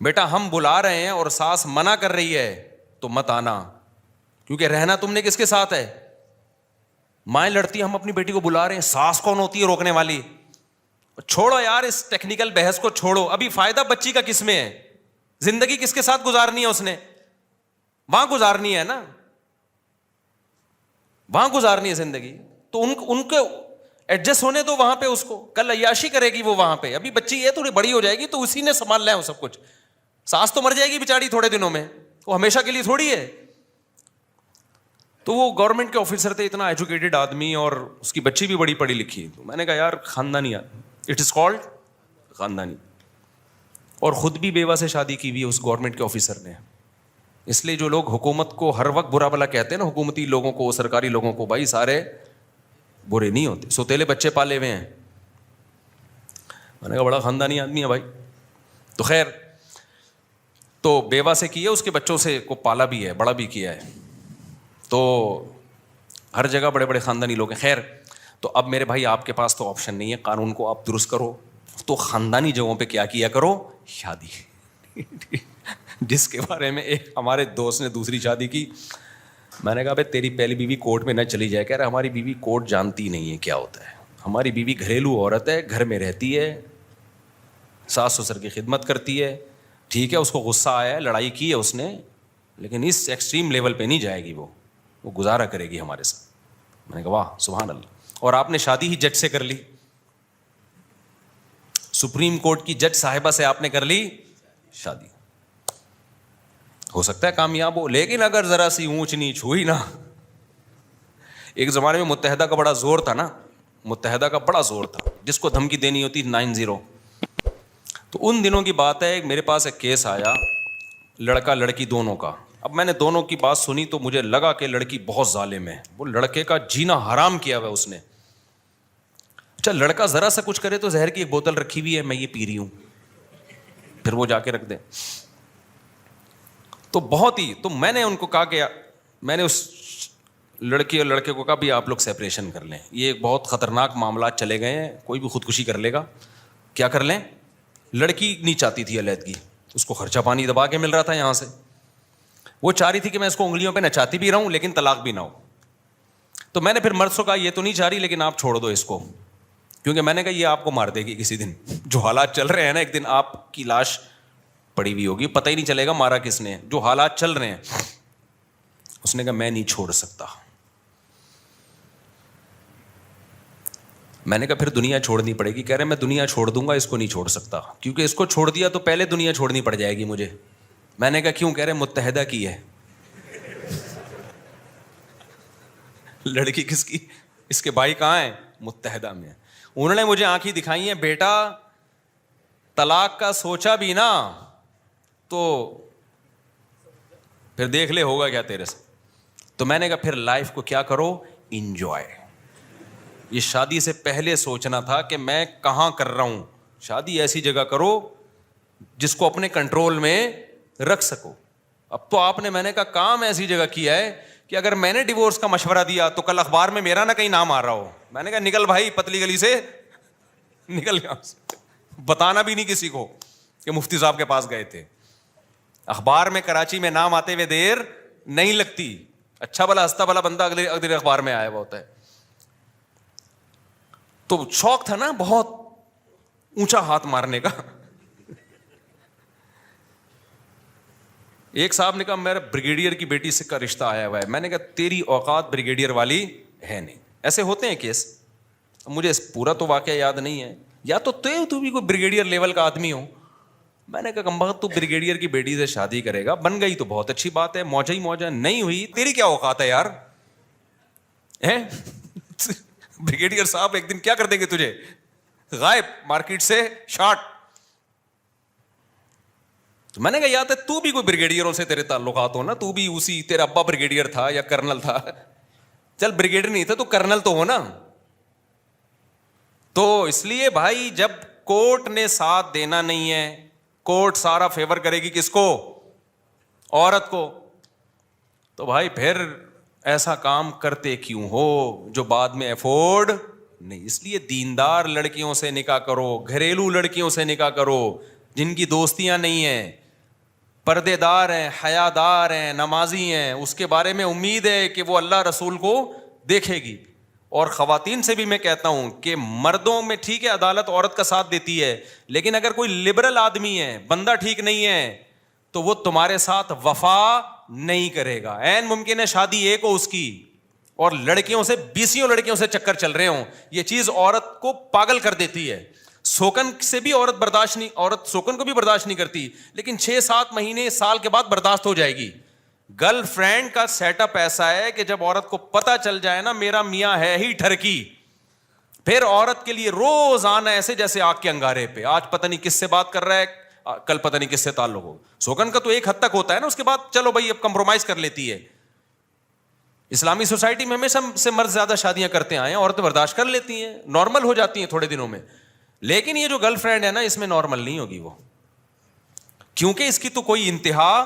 S1: بیٹا ہم بلا رہے ہیں اور ساس منع کر رہی ہے تو مت آنا, کیونکہ رہنا تم نے کس کے ساتھ ہے, مائیں لڑتی, ہم اپنی بیٹی کو بلا رہے ہیں, ساس کون ہوتی ہے روکنے والی. چھوڑو یار اس ٹیکنیکل بحث کو چھوڑو, ابھی فائدہ بچی کا کس میں ہے, زندگی کس کے ساتھ گزارنی ہے, اس نے وہاں گزارنی ہے نا, وہاں گزارنی ہے زندگی. تو ان کو ایڈجسٹ ہونے دو وہاں پہ, اس کو کل عیاشی کرے گی وہ وہاں پہ, ابھی بچی یہ تھوڑی بڑی ہو جائے گی تو اسی نے سنبھال لیا وہ سب کچھ. ساس تو مر جائے گی بیچاری تھوڑے دنوں میں, وہ ہمیشہ کے لیے تھوڑی ہے. تو وہ گورنمنٹ کے آفیسر تھے, اتنا ایجوکیٹڈ آدمی, اور اس کی بچی بھی بڑی پڑھی لکھی. تو میں نے کہا یار خاندانی, اٹ از کالڈ خاندانی, اور خود بھی بیوہ سے شادی کی ہوئی ہے اس گورنمنٹ کے آفیسر نے. اس لیے جو لوگ حکومت کو ہر وقت برا بھلا کہتے ہیں نا, حکومتی لوگوں کو, سرکاری لوگوں کو, بھائی سارے برے نہیں ہوتے, سوتیلے بچے پالے ہوئے ہیں, میں نے کہا بڑا خاندانی آدمی ہے بھائی. تو خیر تو بیوہ سے کی ہے, اس کے بچوں سے کو پالا بھی ہے, بڑا بھی کیا ہے, تو ہر جگہ بڑے بڑے خاندانی لوگ ہیں. خیر تو اب میرے بھائی آپ کے پاس تو آپشن نہیں ہے, قانون کو آپ درست کرو, تو خاندانی جگہوں پہ کیا کیا کرو, شادی. جس کے بارے میں ایک ہمارے دوست نے دوسری شادی کی. میں نے کہا بھائی تیری پہلی بیوی کورٹ میں نہ چلی جائے. کہہ رہا ہماری بیوی کورٹ جانتی نہیں ہے کیا ہوتا ہے, ہماری بیوی گھریلو عورت ہے, گھر میں رہتی ہے, ساس سسر کی خدمت کرتی ہے. ٹھیک ہے اس کو غصہ آیا ہے, لڑائی کی ہے اس نے, لیکن اس ایکسٹریم لیول پہ نہیں جائے گی, وہ گزارا کرے گی ہمارے ساتھ. میں نے کہا واہ سبحان اللہ. اور آپ نے شادی ہی جج سے کر لی, سپریم کورٹ کی جج صاحبہ سے آپ نے کر لی شادی. ہو سکتا ہے کامیاب ہو, لیکن اگر ذرا سی اونچ نیچ ہوئی نا. ایک زمانے میں متحدہ کا بڑا زور تھا نا, متحدہ کا بڑا زور تھا, جس کو دھمکی دینی ہوتی 90. تو ان دنوں کی بات ہے, میرے پاس ایک کیس آیا لڑکا لڑکی دونوں کا. اب میں نے دونوں کی بات سنی تو مجھے لگا کہ لڑکی بہت ظالم ہے, وہ لڑکے کا جینا حرام کیا ہوا اس نے. اچھا لڑکا ذرا سا کچھ کرے تو زہر کی ایک بوتل رکھی ہوئی ہے, میں یہ پی رہی ہوں, پھر وہ جا کے رکھ دے. تو بہت ہی, تو میں نے ان کو کہا کہ میں نے اس لڑکی اور لڑکے کو کہا بھی آپ لوگ سیپریشن کر لیں, یہ ایک بہت خطرناک معاملات چلے گئے ہیں, کوئی بھی خودکشی کر لے گا. کیا کر لیں؟ لڑکی نہیں چاہتی تھی علیحدگی, اس کو خرچہ پانی دبا کے مل رہا تھا یہاں سے. وہ چاہ رہی تھی کہ میں اس کو انگلیوں پہ نچاتی بھی رہوں لیکن طلاق بھی نہ ہو. تو میں نے پھر مرد سے کہا یہ تو نہیں چاہ رہی لیکن آپ چھوڑ دو اس کو, کیونکہ میں نے کہا یہ آپ کو مار دے گی کسی دن. جو حالات چل رہے ہیں نا, ایک دن آپ کی لاش پڑی ہوئی ہوگی, پتہ ہی نہیں چلے گا مارا کس نے. جو حالات چل رہے ہیں. اس نے کہا میں نہیں چھوڑ سکتا. میں نے کہا پھر دنیا چھوڑنی پڑے گی. کہہ رہے میں دنیا چھوڑ دوں گا, اس کو نہیں چھوڑ سکتا, کیونکہ اس کو چھوڑ دیا تو پہلے دنیا چھوڑنی پڑ جائے گی مجھے. میں نے کہا کیوں؟ کہہ رہے متحدہ کی ہے. لڑکی کس کی؟ اس کے بھائی کہاں ہیں؟ متحدہ میں. انہوں نے مجھے آنکھیں دکھائی ہیں, بیٹا طلاق کا سوچا بھی نا تو پھر دیکھ لے ہوگا کیا تیرے سے. تو میں نے کہا پھر لائف کو کیا کرو, انجوائے. یہ شادی سے پہلے سوچنا تھا کہ میں کہاں کر رہا ہوں. شادی ایسی جگہ کرو جس کو اپنے کنٹرول میں رکھ سکو. اب تو آپ نے, میں نے کہا کام ایسی جگہ کیا ہے کہ اگر میں نے ڈیورس کا مشورہ دیا تو کل اخبار میں میرا نہ کہیں نام آ رہا ہو. میں نے کہا نکل بھائی پتلی گلی سے نکل گیا, بتانا بھی نہیں کسی کو کہ مفتی صاحب کے پاس گئے تھے. اخبار میں کراچی میں نام آتے ہوئے دیر نہیں لگتی. اچھا بھلا ہنستا بھلا بندہ اگلے اخبار میں آیا ہوا ہوتا ہے. تو شوق تھا نا بہت اونچا ہاتھ مارنے کا. ایک صاحب نے کہا میرا بریگیڈیئر کی بیٹی سے کا رشتہ آیا ہوا ہے. میں نے کہا تیری اوقات بریگیڈیئر والی ہے نہیں. ایسے ہوتے ہیں کیس. مجھے پورا تو واقعہ یاد نہیں ہے, یا تو بھی کوئی بریگیڈیئر لیول کا آدمی ہو. میں نے کہا کمبخت تو بریگیڈیئر کی بیٹی سے شادی کرے گا, بن گئی تو بہت اچھی بات ہے, موجہ ہی موجہ, نہیں ہوئی تیری کیا اوقات ہے یار. بریگیڈیئر صاحب ایک دن کیا کر دیں گے تجھے, غائب, مارکیٹ سے شارٹ. تو میں نے کہا یاد ہے تو بھی کوئی بریگیڈیئروں سے تیرے تعلقات ہو نا, تو بھی اسی, تیرا ابا بریگیڈیئر تھا یا کرنل تھا. چل بریگیڈیئر نہیں تھا تو کرنل تو ہو نا. تو اس لیے بھائی جب کورٹ نے ساتھ دینا نہیں ہے, کورٹ سارا فیور کرے گی کس کو, عورت کو, تو بھائی پھر ایسا کام کرتے کیوں ہو جو بعد میں افورڈ نہیں. اس لیے دیندار لڑکیوں سے نکاح کرو, گھریلو لڑکیوں سے نکاح کرو جن کی دوستیاں نہیں ہیں, پردے دار ہیں, حیا دار ہیں, نمازی ہیں, اس کے بارے میں امید ہے کہ وہ اللہ رسول کو دیکھے گی. اور خواتین سے بھی میں کہتا ہوں کہ مردوں میں ٹھیک ہے عدالت عورت کا ساتھ دیتی ہے, لیکن اگر کوئی لبرل آدمی ہے, بندہ ٹھیک نہیں ہے, تو وہ تمہارے ساتھ وفا نہیں کرے گا. عین ممکن ہے شادی ایک ہو اس کی اور لڑکیوں سے 20 لڑکیوں سے چکر چل رہے ہوں. یہ چیز عورت کو پاگل کر دیتی ہے. سوکن سے بھی عورت سوکن کو بھی برداشت نہیں کرتی, لیکن 6-7 مہینے سال کے بعد برداشت ہو جائے گی. گرل فرینڈ کا سیٹ اپ ایسا ہے کہ جب عورت کو پتا چل جائے نا میرا میاں ہے ہی ٹھرکی, پھر عورت کے لیے روز آنا ایسے جیسے آگ کے انگارے پہ, آج پتہ نہیں کس سے بات کر رہا ہے, کل پتہ نہیں کس سے تعلق ہو. سوکن کا تو ایک حد تک ہوتا ہے نا, اس کے بعد چلو بھائی اب کمپرومائز کر لیتی ہے. اسلامی سوسائٹی میں ہمیشہ سے مرد زیادہ شادیاں کرتے آئے ہیں, عورتیں برداشت کر لیتی ہیں, نارمل ہو جاتی ہیں تھوڑے دنوں میں. لیکن یہ جو گرل فرینڈ ہے نا اس میں نارمل نہیں ہوگی وہ, کیونکہ اس کی تو کوئی انتہا,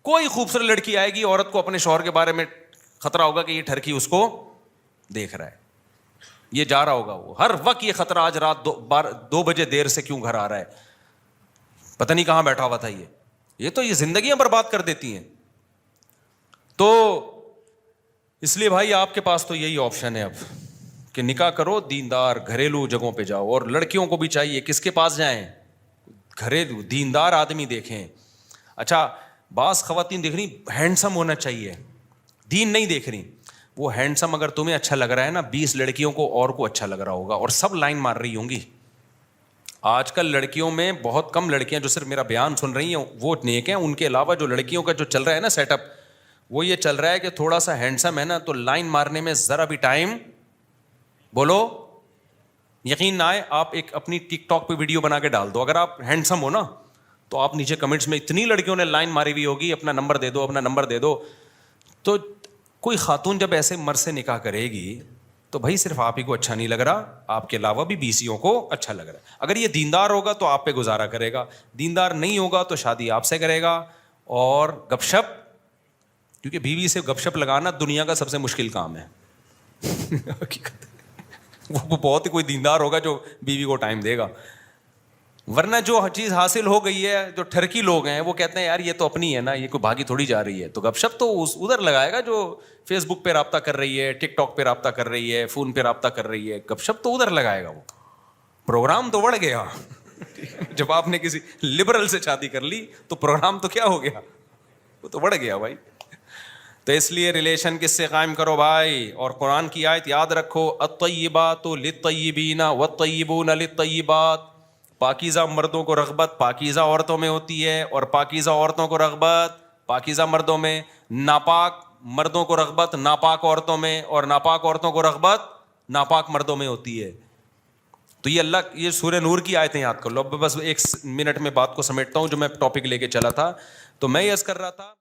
S1: کوئی خوبصورت لڑکی آئے گی, عورت کو اپنے شوہر کے بارے میں خطرہ ہوگا کہ یہ ٹھرکی اس کو دیکھ رہا ہے, یہ جا رہا ہوگا, وہ ہر وقت یہ خطرہ, آج رات 2 بجے دیر سے کیوں گھر آ رہا ہے, پتہ نہیں کہاں بیٹھا ہوا تھا یہ تو یہ زندگیاں برباد کر دیتی ہیں. تو اس لیے بھائی آپ کے پاس تو یہی آپشن ہے اب کہ نکاح کرو, دیندار گھریلو جگہوں پہ جاؤ, اور لڑکیوں کو بھی چاہیے کس کے پاس جائیں, گھریلو دیندار آدمی دیکھیں. اچھا بعض خواتین دیکھ رہی ہینڈسم ہونا چاہیے, دین نہیں دیکھ رہی, وہ ہینڈسم اگر تمہیں اچھا لگ رہا ہے نا 20 لڑکیوں کو اور کو اچھا لگ رہا ہوگا, اور سب لائن مار رہی ہوں گی. آج کل لڑکیوں میں بہت کم لڑکیاں جو صرف میرا بیان سن رہی ہیں وہ نیک ہیں, ان کے علاوہ جو لڑکیوں کا جو چل رہا ہے نا سیٹ اپ, وہ یہ چل رہا ہے کہ تھوڑا سا ہینڈسم ہے نا تو لائن مارنے میں ذرا بھی ٹائم, بولو یقین نہ آئے, آپ ایک اپنی ٹک ٹاک پہ ویڈیو بنا کے ڈال دو, اگر آپ ہینڈسم ہو نا تو آپ نیچے کمنٹس میں اتنی لڑکیوں نے لائن ماری ہوئی ہوگی, اپنا نمبر دے دو, اپنا نمبر دے دو. تو کوئی خاتون جب ایسے مرد سے نکاح کرے گی تو بھائی صرف آپ ہی کو اچھا نہیں لگ رہا, آپ کے علاوہ بھی بیسیوں کو اچھا لگ رہا ہے. اگر یہ دیندار ہوگا تو آپ پہ گزارا کرے گا, دیندار نہیں ہوگا تو شادی آپ سے کرے گا. اور گپ شپ, کیونکہ بیوی سے گپ شپ لگانا دنیا کا سب سے مشکل کام ہے. وہ بہت ہی کوئی دیندار ہوگا جو بیوی کو ٹائم دے گا, ورنہ جو چیز حاصل ہو گئی ہے, جو ٹھرکی لوگ ہیں وہ کہتے ہیں یار یہ تو اپنی ہے نا, یہ کوئی بھاگی تھوڑی جا رہی ہے. تو گپ شپ تو ادھر لگائے گا جو فیس بک پہ رابطہ کر رہی ہے, ٹک ٹاک پہ رابطہ کر رہی ہے, فون پہ رابطہ کر رہی ہے, گپ شپ تو ادھر لگائے گا. وہ پروگرام تو بڑھ گیا. جب آپ نے کسی لبرل سے شادی کر لی تو پروگرام تو کیا ہو گیا, وہ تو بڑھ گیا بھائی. تو اس لیے ریلیشن کس سے قائم کرو بھائی, اور قرآن کی آیت یاد رکھو, الطیبات للطیبین والطیبون للطیبات. پاکیزہ مردوں کو رغبت پاکیزہ عورتوں میں ہوتی ہے, اور پاکیزہ عورتوں کو رغبت پاکیزہ مردوں میں. ناپاک مردوں کو رغبت ناپاک عورتوں میں, اور ناپاک عورتوں کو رغبت ناپاک مردوں میں ہوتی ہے. تو یہ اللہ, یہ سورہ نور کی آیتیں یاد کر لو. اب بس 1 منٹ میں بات کو سمیٹتا ہوں جو میں ٹاپک لے کے چلا تھا. تو میں یہ عرض کر رہا تھا